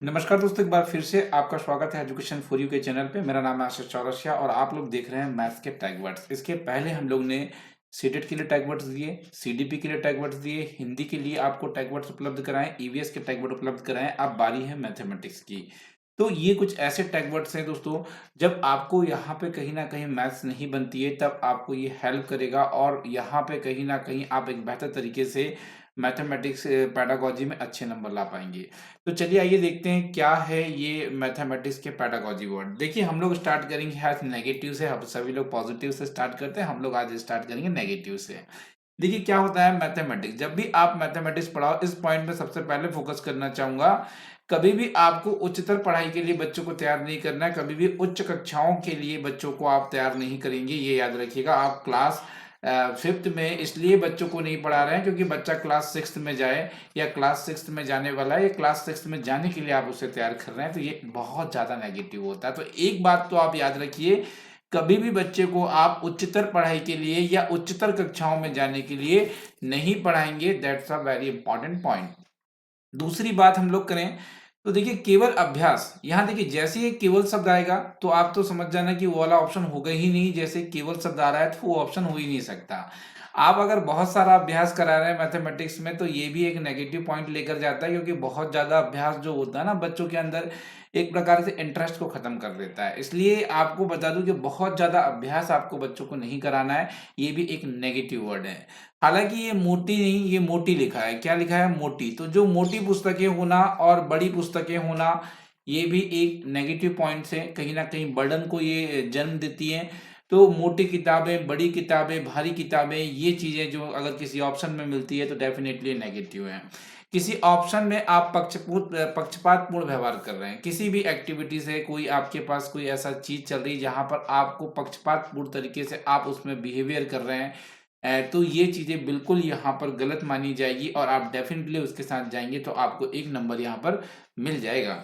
नमस्कार दोस्तों, एक बार फिर से आपका स्वागत है एजुकेशन फॉर यू के चैनल पे। मेरा नाम है आशीष चौरसिया और आप लोग देख रहे हैं मैथ्स के टैग वर्ड्स। इसके पहले हम लोग ने सीटेट के लिए टैग वर्ड्स दिए, सीडीपी के लिए टैग वर्ड्स दिए, हिंदी के लिए आपको टैग वर्ड्स उपलब्ध कराएं, ईवीएस के टैग वर्ड उपलब्ध कराएं। अब बारी है मैथमेटिक्स की। तो ये कुछ ऐसे टैग वर्ड्स हैं दोस्तों, जब आपको यहाँ पे कहीं ना कहीं मैथ्स नहीं बनती है तब आपको ये हेल्प करेगा और यहाँ पे कहीं ना कहीं आप एक बेहतर तरीके से मैथमेटिक्स पेडागोजी में अच्छे नंबर ला पाएंगे। तो चलिए आइए देखते हैं क्या है ये मैथमेटिक्स के पेडागोजी वर्ड। देखिए हम लोग स्टार्ट करेंगे आज नेगेटिव से। हम सभी लोग पॉजिटिव से स्टार्ट करते हैं, हम लोग आज स्टार्ट करेंगे नेगेटिव से। देखिए क्या होता है मैथमेटिक्स, जब भी आप मैथमेटिक्स पढ़ाओ इस पॉइंट पे सबसे पहले फोकस करना चाहूंगा। कभी भी आपको उच्चतर पढ़ाई के लिए बच्चों को तैयार नहीं करना है, कभी भी उच्च कक्षाओं के लिए बच्चों को आप तैयार नहीं करेंगे, ये याद रखिएगा। आप क्लास फिफ्थ में इसलिए बच्चों को नहीं पढ़ा रहे हैं क्योंकि बच्चा क्लास सिक्स में जाए या क्लास सिक्स में जाने वाला है या क्लास सिक्स में जाने के लिए आप उसे तैयार कर रहे हैं, तो ये बहुत ज़्यादा नेगेटिव होता है। तो एक बात तो आप याद रखिए, कभी भी बच्चे को आप उच्चतर पढ़ाई के लिए या उच्चतर कक्षाओं में जाने के लिए नहीं पढ़ाएंगे। That's a very important point. दूसरी बात हम लोग करें तो देखिए केवल अभ्यास। यहाँ देखिए जैसे ही केवल शब्द आएगा तो आप तो समझ जाना कि वो वाला ऑप्शन होगा ही नहीं। जैसे केवल शब्द आ रहा है तो वो ऑप्शन हो ही नहीं सकता। आप अगर बहुत सारा अभ्यास करा रहे हैं मैथमेटिक्स में तो ये भी एक नेगेटिव पॉइंट लेकर जाता है, क्योंकि बहुत ज़्यादा अभ्यास जो होता है ना बच्चों के अंदर एक प्रकार से इंटरेस्ट को खत्म कर देता है। इसलिए आपको बता दूं कि बहुत ज़्यादा अभ्यास आपको बच्चों को नहीं कराना है। ये भी एक नेगेटिव वर्ड है। हालांकि ये मोटी नहीं, ये मोटी लिखा है। क्या लिखा है? मोटी। तो जो मोटी पुस्तकें होना और बड़ी पुस्तकें होना ये भी एक नेगेटिव पॉइंट है। कहीं ना कहीं बर्डन को ये जन्म देती है। तो मोटी किताबें, बड़ी किताबें, भारी किताबें, ये चीजें जो अगर किसी ऑप्शन में मिलती है तो डेफिनेटली नेगेटिव है। किसी ऑप्शन में आप पक्षपातपूर्ण व्यवहार कर रहे हैं, किसी भी एक्टिविटी से कोई आपके पास कोई ऐसा चीज चल रही है जहां पर आपको पक्षपातपूर्ण तरीके से आप उसमें बिहेवियर कर रहे हैं, तो ये चीज़ें बिल्कुल यहाँ पर गलत मानी जाएगी और आप डेफिनेटली उसके साथ जाएंगे तो आपको एक नंबर यहाँ पर मिल जाएगा।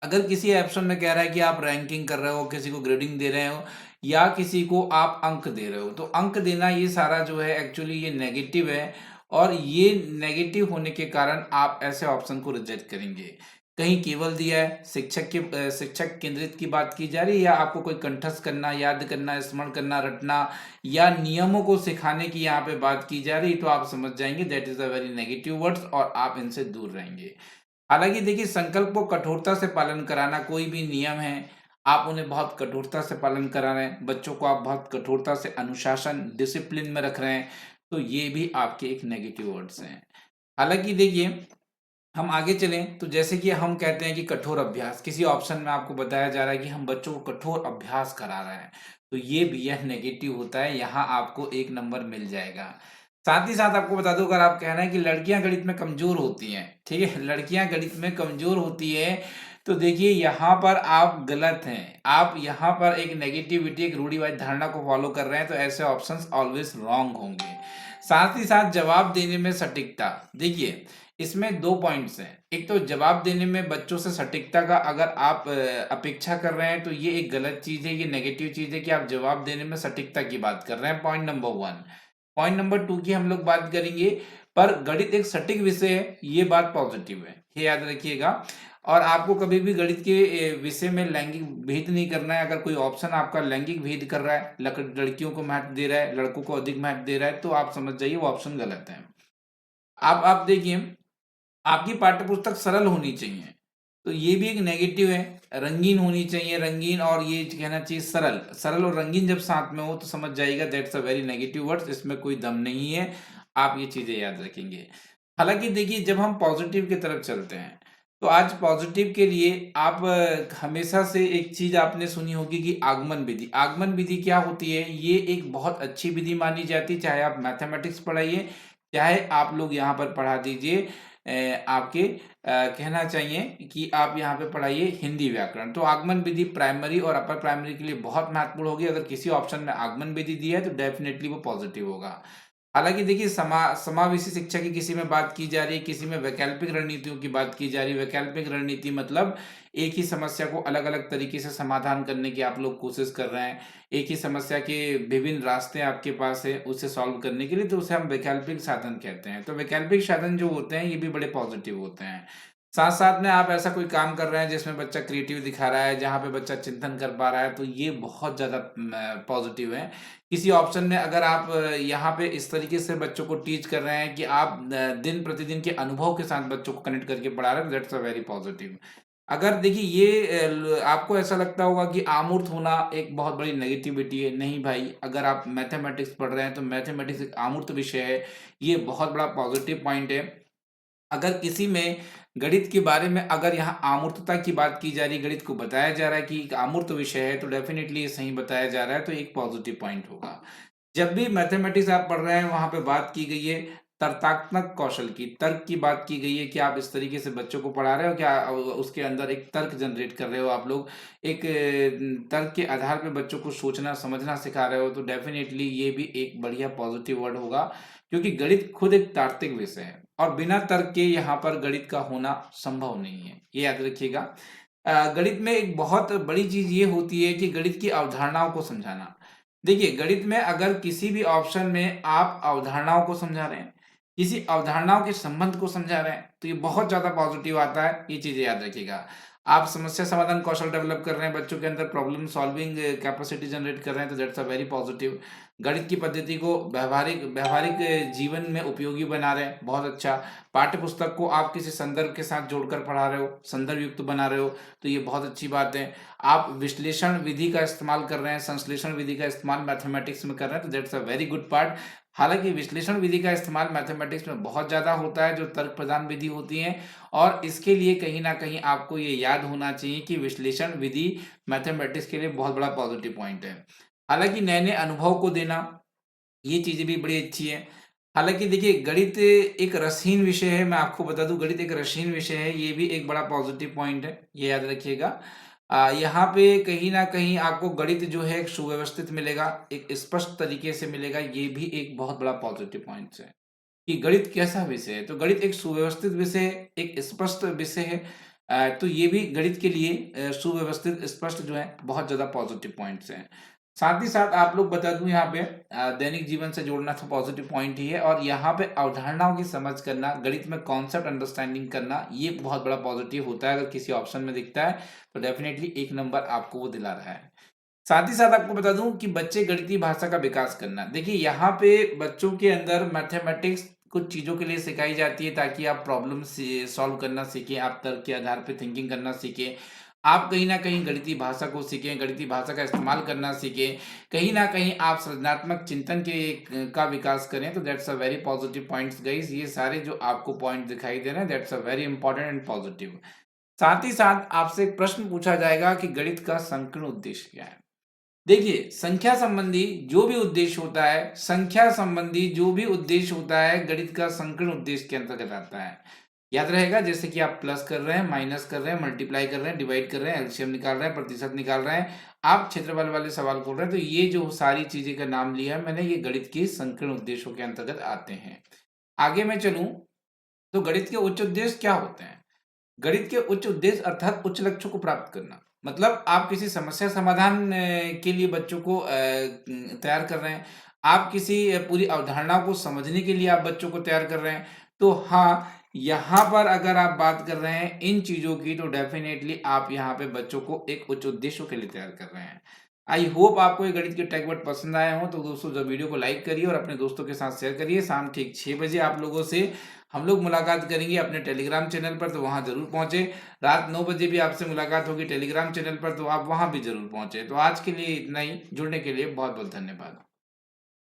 अगर किसी ऑप्शन में कह रहा है कि आप रैंकिंग कर रहे हो, किसी को ग्रेडिंग दे रहे हो या किसी को आप अंक दे रहे हो, तो अंक देना ये सारा जो है एक्चुअली ये नेगेटिव है। और ये नेगेटिव होने के कारण आप ऐसे ऑप्शन को रिजेक्ट करेंगे। कहीं केवल दिया है, शिक्षक केंद्रित की बात की जा रही है या आपको कोई कंठस्थ करना, याद करना, स्मरण करना, रटना या नियमों को सिखाने की यहाँ पे बात की जा रही, तो आप समझ जाएंगे that is a very negative words और आप इनसे दूर रहेंगे। हालांकि देखिए संकल्प को कठोरता से पालन कराना कोई भी नियम है, आप उन्हें बहुत कठोरता से पालन करा रहे हैं, बच्चों को आप बहुत कठोरता से अनुशासन डिसिप्लिन में रख रहे हैं, तो ये भी आपके एक नेगेटिव वर्ड्स हैं। हालांकि देखिए हम आगे चलें तो जैसे कि हम कहते हैं कि कठोर अभ्यास, किसी ऑप्शन में आपको बताया जा रहा है कि हम बच्चों को कठोर अभ्यास करा रहे हैं, तो ये भी यह नेगेटिव होता है। यहाँ आपको एक नंबर मिल जाएगा। साथ ही साथ आपको बता दूं, अगर आप कह रहे हैं कि लड़कियां गणित में कमजोर होती हैं, ठीक है, लड़कियां गणित में कमजोर होती है, तो देखिए यहाँ पर आप गलत हैं। आप यहाँ पर एक नेगेटिविटी, एक रूढ़िवादी धारणा को फॉलो कर रहे हैं, तो ऐसे ऑप्शंस ऑलवेज रॉन्ग होंगे। साथ ही साथ जवाब देने में सटीकता। देखिए इसमें दो पॉइंट्स हैं। एक तो जवाब देने में बच्चों से सटीकता का अगर आप अपेक्षा कर रहे हैं तो ये एक गलत चीज है, ये नेगेटिव चीज है कि आप जवाब देने में सटीकता की बात कर रहे हैं। Point number one. Point number two की हम लोग बात करेंगे, पर गणित एक सटीक विषय है, ये बात पॉजिटिव है, ये याद रखिएगा। और आपको कभी भी गणित के विषय में लैंगिक भेद नहीं करना है। अगर कोई ऑप्शन आपका लैंगिक भेद कर रहा है, लड़कियों को महत्व दे रहा है, लड़कों को अधिक महत्व दे रहा है, तो आप समझ जाइए वो ऑप्शन गलत है। अब आप देखिए आपकी पाठ्यपुस्तक सरल होनी चाहिए, तो ये भी एक नेगेटिव है। रंगीन होनी चाहिए, रंगीन और ये कहना चाहिए सरल। सरल और रंगीन जब साथ में हो तो समझ जाइएगा that's a very negative words, इसमें कोई दम नहीं है। आप ये चीजें याद रखेंगे। हालांकि देखिए जब हम पॉजिटिव की तरफ चलते हैं तो आज पॉजिटिव के लिए आप हमेशा से एक चीज आपने सुनी होगी कि आगमन विधि। आगमन विधि क्या होती है? ये एक बहुत अच्छी विधि मानी जाती है, चाहे आप मैथमेटिक्स पढ़ाइए, चाहे आप लोग यहाँ पर पढ़ा दीजिए आपके कहना चाहिए कि आप यहाँ पे पढ़ाइए हिंदी व्याकरण। तो आगमन विधि प्राइमरी और अपर प्राइमरी के लिए बहुत महत्वपूर्ण होगी। अगर किसी ऑप्शन में आगमन विधि दिया है तो डेफिनेटली वो पॉजिटिव होगा। हालांकि देखिए समावेशी शिक्षा की किसी में बात की जा रही है, किसी में वैकल्पिक रणनीतियों की बात की जा रही है। वैकल्पिक रणनीति मतलब एक ही समस्या को अलग अलग तरीके से समाधान करने की आप लोग कोशिश कर रहे हैं। एक ही समस्या के विभिन्न रास्ते आपके पास है उसे सॉल्व करने के लिए, तो उसे हम वैकल्पिक साधन कहते हैं। तो वैकल्पिक साधन जो होते हैं ये भी बड़े पॉजिटिव होते हैं। साथ-साथ में आप ऐसा कोई काम कर रहे हैं जिसमें बच्चा क्रिएटिव दिखा रहा है, जहाँ पे बच्चा चिंतन कर पा रहा है, तो ये बहुत ज़्यादा पॉज़िटिव है। किसी ऑप्शन में अगर आप यहाँ पे इस तरीके से बच्चों को टीच कर रहे हैं कि आप दिन-प्रतिदिन के अनुभव के साथ बच्चों को कनेक्ट करके पढ़ा रहे हैं, दैट्स अ वेरी पॉज़िटिव। अगर देखिए ये आपको ऐसा लगता होगा कि आमूर्त होना एक बहुत बड़ी नेगेटिविटी है, नहीं भाई, अगर आप मैथमेटिक्स पढ़ रहे हैं, तो मैथमेटिक्स एक अमूर्त विषय है, ये बहुत बड़ा पॉज़िटिव पॉइंट है। अगर किसी में गणित के बारे में अगर यहाँ अमूर्तता की बात की जा रही है, गणित को बताया जा रहा है कि एक अमूर्त विषय है, तो डेफ़िनिटली ये सही बताया जा रहा है, तो एक पॉज़िटिव पॉइंट होगा। जब भी मैथमेटिक्स आप पढ़ रहे हैं, वहाँ पे बात की गई है तर्कात्मक कौशल की, तर्क की बात की गई है कि आप इस तरीके से बच्चों को पढ़ा रहे हो, क्या उसके अंदर एक तर्क जनरेट कर रहे हो आप लोग, एक तर्क के आधार पे बच्चों को सोचना, समझना सिखा रहे हो, तो डेफ़िनिटली ये भी एक बढ़िया पॉज़िटिव वर्ड होगा, क्योंकि गणित खुद एक तार्किक विषय है और बिना तर्क के यहाँ पर गणित का होना संभव नहीं है, ये याद रखिएगा। गणित में एक बहुत बड़ी चीज़ ये होती है कि गणित की अवधारणाओं को समझाना। देखिए, गणित में अगर किसी भी ऑप्शन में आप अवधारणाओं को समझा रहे हैं, किसी अवधारणाओं के संबंध को समझा रहे हैं, तो ये बहुत ज़्यादा पॉज़िटिव आता है, ये चीज़ें याद रखिएगा। आप समस्या समाधान कौशल डेवलप कर रहे हैं, बच्चों के अंदर प्रॉब्लम सॉल्विंग कैपेसिटी जनरेट कर रहे हैं, तो दैट्स अ वेरी पॉज़िटिव। गणित की पद्धति को व्यावहारिक व्यावहारिक जीवन में उपयोगी बना रहे हैं, बहुत अच्छा। पाठ्य पुस्तक को आप किसी संदर्भ के साथ जोड़कर पढ़ा रहे हो, संदर्भ युक्त बना रहे हो, तो ये बहुत अच्छी बात है। आप विश्लेषण विधि का इस्तेमाल कर रहे हैं, संश्लेषण विधि का इस्तेमाल मैथमेटिक्स में कर रहे हैं, तो that's a very good part. हालाँकि विश्लेषण विधि का इस्तेमाल मैथमेटिक्स में बहुत ज़्यादा होता है, जो तर्क प्रधान विधि होती हैं, और इसके लिए कहीं न कहीं आपको ये याद होना चाहिए कि विश्लेषण विधि मैथमेटिक्स के लिए बहुत बड़ा पॉज़िटिव पॉइंट है। हालाँकि नए-नए अनुभव को देना, ये चीज़ें भी बड़ी अच्छी हैं। हालाँकि देखिए, गणित एक रसहीन विषय है, मैं आपको बता दूँ, गणित एक रसहीन विषय है, ये भी एक बड़ा पॉज़िटिव पॉइंट है, ये याद रखिएगा। यहाँ पे कहीं न कहीं आपको गणित जो है एक सुव्यवस्थित मिलेगा, एक स्पष्ट तरीके से मिलेगा, ये भी एक बहुत बड़ा पॉज़िटिव पॉइंट्स है, कि गणित कैसा विषय है? तो गणित एक सुव्यवस्थित विषय है, एक स्पष्ट विषय है। तो ये भी गणित के लिए सुव्यवस्थित, स्पष्ट जो है, बहुत ज़्यादा पॉज़िटिव पॉइंट्स हैं। साथ ही साथ आप लोग बता दूँ यहाँ पे दैनिक जीवन से जोड़ना तो पॉज़िटिव पॉइंट ही है, और यहाँ पे अवधारणाओं की समझ करना, गणित में कॉन्सेप्ट अंडरस्टैंडिंग करना, ये बहुत बड़ा पॉज़िटिव होता है। अगर किसी ऑप्शन में दिखता है, तो डेफ़िनिटली 1 नंबर आपको वो दिला रहा है। साथ ही साथ आपको बता दूँ कि बच्चे गणितीय भाषा का विकास करना। देखिए, यहाँ पे बच्चों के अंदर मैथमेटिक्स कुछ चीज़ों के लिए सिखाई जाती है, ताकि आप प्रॉब्लम से सॉल्व करना सीखें, आप तर्क के आधार पे थिंकिंग करना सीखें। आप कहीं न कहीं गणितीय भाषा को सीखें, गणितीय भाषा का इस्तेमाल करना सीखें। कहीं न कहीं आप सृजनात्मक चिंतन का विकास करें, तो that's a very positive points guys. ये सारे जो आपको पॉइंट दिखाई दे रहे हैं, that's a very important and positive. साथ ही साथ आपसे एक प्रश्न पूछा जाएगा कि गणित का संकीर्ण उद्देश्य क्या है? देखिए, संख्या संबंधी जो भी उद्देश्य होता है, संख्या संबंधी जो भी उद्देश्य होता है, गणित का संकीर्ण उद्देश्य के अंतर्गत आता है। याद रहेगा, जैसे कि आप प्लस कर रहे हैं, माइनस कर रहे हैं, मल्टीप्लाई कर रहे हैं, डिवाइड कर रहे हैं, एलसीएम निकाल रहे हैं, प्रतिशत निकाल रहे हैं, आप क्षेत्रफल वाले सवाल खोल रहे हैं, तो ये जो सारी चीज़ें का नाम लिया है मैंने, ये गणित के संकीर्ण उद्देश्यों के अंतर्गत आते हैं। आगे मैं चलूँ, तो गणित के उच्च उद्देश्य क्या होते हैं? गणित के उच्च उद्देश्य अर्थात उच्च लक्ष्यों को प्राप्त करना। मतलब आप किसी समस्या समाधान के लिए बच्चों को तैयार कर रहे हैं। आप किसी पूरी अवधारणा को समझने के लिए आप बच्चों को तैयार कर रहे हैं। तो हाँ, यहाँ पर अगर आप बात कर रहे हैं इन चीज़ों की, तो डेफ़िनेटली आप यहाँ पे बच्चों को एक उच्च उद्देश्यों के लिए तैयार कर रहे हैं। आई होप आपको ये गणित के टैग वर्ड पसंद आए हों, तो दोस्तों वीडियो को लाइक करिए और अपने दोस्तों के साथ शेयर करिए। शाम ठीक 6 बजे आप लोगों से हम लोग मुलाकात करेंगे अपने टेलीग्राम चैनल पर, तो वहाँ ज़रूर पहुँचे। रात 9 बजे भी आपसे मुलाकात होगी टेलीग्राम चैनल पर, तो आप वहाँ भी ज़रूर पहुँचे। तो आज के लिए इतना ही। जुड़ने के लिए बहुत-बहुत धन्यवाद।